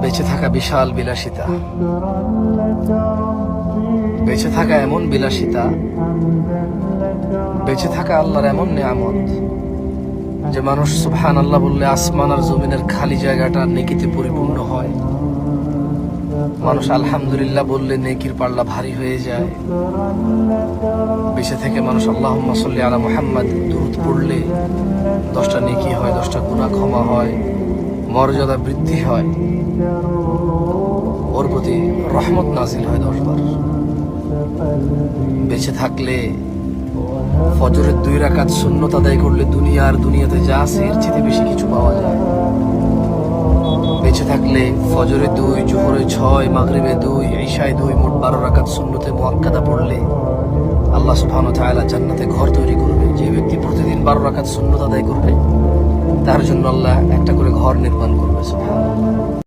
বেঁচে থাকা বিশাল বিলাসিতা, বেঁচে থাকা এমন বিলাসিতা, বেঁচে থাকা আল্লাহর এমন নিয়ামত যে মানুষ সুবহানাল্লাহ বললে আসমান আর জমিনের খালি জায়গাটা নেকিতে পরিপূর্ণ হয়। মানুষ আলহামদুলিল্লাহ বললে নেকির পাল্লা ভারী হয়ে যায়। বেঁচে থেকে মানুষ আল্লাহুম্মা সাল্লি আলা মুহাম্মাদ দুরূদ পড়লে 10টা নেকি হয়, 10টা গুনাহ ক্ষমা হয়, মর্যাদা বৃদ্ধি হয়, ওর প্রতি রহমত নাজিল হয় 10 বার। বেঁচে থাকলে ফজরের 2 রাকাত সুন্নত আদায় করলে দুনিয়াতে যা আছে এর চেয়ে বেশি কিছু পাওয়া যায়। বেঁচে থাকলে ফজরে 2, জোহরে 6, মাগরিবে 2, ইশায় 2, মোট 12 রাকাত সুন্নতে মুআক্কাদা পড়লে আল্লাহ সুবহানাহু ওয়া তাআলা জান্নাতে ঘর তৈরি করবে। যে ব্যক্তি প্রতিদিন 12 রাকাত সুন্নত আদায় করবে তার জন্য আল্লাহ একটা করে ঘর নির্মাণ করবে। সুবহানাল্লাহ।